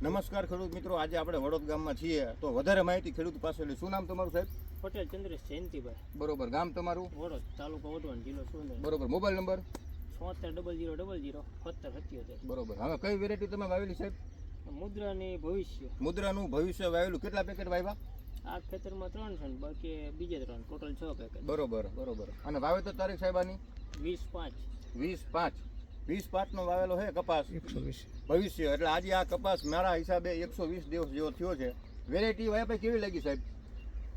નમસ્કાર ખેડૂત મિત્રો, આજે આપણે વડોદ ગામમાં છીએ તો વધારે માહિતી ખેડૂત પાસે લઈ. શું નામ તમારું સાહેબ? પટેલ ચંદ્રેશ જયંતિભાઈ. બરોબર. ગામ તમારું? વડોદ, તાલુકો વઢવાણ, જિલ્લો સુરેન્દ્રનગર. બરોબર. Mobile number? 760000 બરોબર. હવે કઈ વેરાયટી તમે વાવેલી સાહેબ? મુદ્રાની ભવિષ્ય. મુદ્રાનું ભવિષ્ય વાવેલું. કેટલા પેકેટ વાવ્યા? આ ખેતરમાં 3 છે ને બાકી બીજે 3, ટોટલ 6 પેકેટ. બરોબર બરોબર. અને વાવેતર તારીખ સાહેબ આની 20/5. 20/5 નો વાવેલો છે કપાસ 120 ભવિષ્ય. એટલે આજે આ કપાસ મારા હિસાબે 120 દિવસ જેવો થયો છે. વેરાયટી વાયા પછી કેવી લાગી સાહેબ?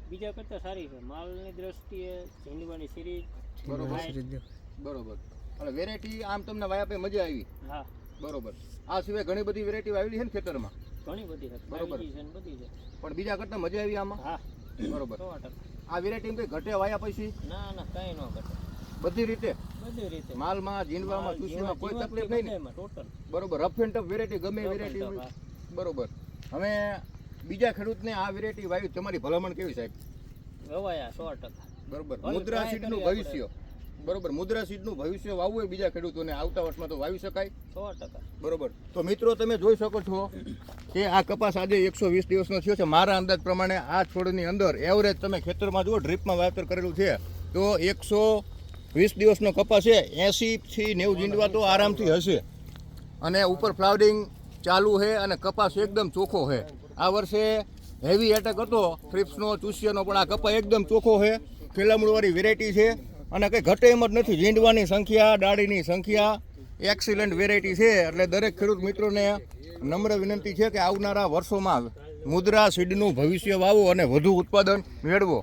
બીજા કરતાં સારી છે માલની દ્રષ્ટિએ. ઝીંડવાની સિરીઝ. બરોબર બરોબર. એટલે વેરાયટી આમ તમને વાયા પછી મજા આવી? હા. બરોબર. આ સિવાય ઘણી બધી વેરાયટી વાવેલી છે ને ખેતરમાં? ઘણી બધી છે. બરોબર. બાવીજી છે ને બધી છે. પણ બીજા કરતાં મજા આવી આમાં? હા. બરોબર. 100%. આ વેરાયટી કઈ ઘટે વાયા પછી? ના ના, કાંઈ ન ઘટે. બધી રીતે? બધી રીતે. માલમાં, જીંડવામાં, ચૂસીમાં કોઈ તકલીફ નહીં ને? ટોટલ. બરોબર. રફ એન્ડ ટફ વેરાયટી ગમે એ વેરાયટી? બરોબર. હવે બીજા ખેડૂતને આ વેરાયટી વાવી તમારી ભલામણ કેવી સાહેબ? ગવાયા 100%. બરોબર. મુદ્રા સીડનું ભવિષ્ય. બરોબર. મુદ્રા સીડનું ભવિષ્ય વાવવું હોય બીજા ખેડૂતોને આવતા વર્ષમાં તો વાવી શકાય? 100%. બરોબર. તો મિત્રો તમે જોઈ શકો છો કે આ કપાસ આજે 120 દિવસનો થયો છે. મારા અંદાજ પ્રમાણે આ છોડની અંદર એવરેજ તમે ખેતરમાં જુઓ, ડ્રીપમાં વાવેતર કરેલું છે તો 120 દિવસનો કપાસ છે. 80 થી 90 જીંડવા તો આરામથી હશે. અને ઉપર ફ્લાવરિંગ ચાલુ છે અને કપાસ એકદમ ચોખ્ખો છે. આ વર્ષે હેવી એટેક હતો થ્રિપ્સનો, ચૂસિયાનો, પણ આ કપાસ એકદમ ચોખ્ખો છે. ફિલામણવાળી વેરાયટી છે અને કંઈ ઘટે એમ જ નથી. જીંડવાની સંખ્યા, ડાળીની સંખ્યા એક્સિલન્ટ વેરાયટી છે. એટલે દરેક ખેડૂત મિત્રોને નમ્ર વિનંતી છે કે આવનારા વર્ષોમાં મુદ્રા સીડનું ભવિષ્ય વાવો અને વધુ ઉત્પાદન મેળવો.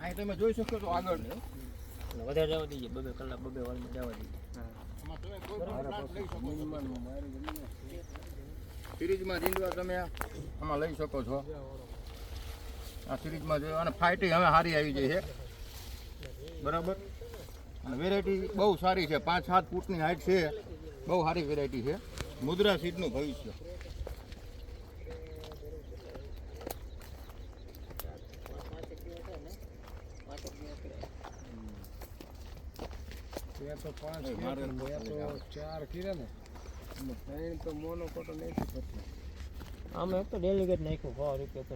અહીં તમે જોઈ શકો છો આગળ વધારે જવા દઈએ, 2 કલાક 2 વારમાં જવા દઈએ. સિરીઝમાં જીંડવા તમે આમાં લઈ શકો છો. આ સિરીઝમાં જો અને ફાઇટિંગ હવે સારી આવી ગઈ છે. બરાબર. અને વેરાયટી બહુ સારી છે. 5-7 ફૂટની હાઈટ છે. બહુ સારી વેરાયટી છે. મુદ્રા સીડનું ભવિષ્ય. તો 5 4 કીધા ને 3 તો મોનો કોટો નહીં થતો. આમ એક તો ડેલિગેટ નાખ્યું 100 રૂપિયા.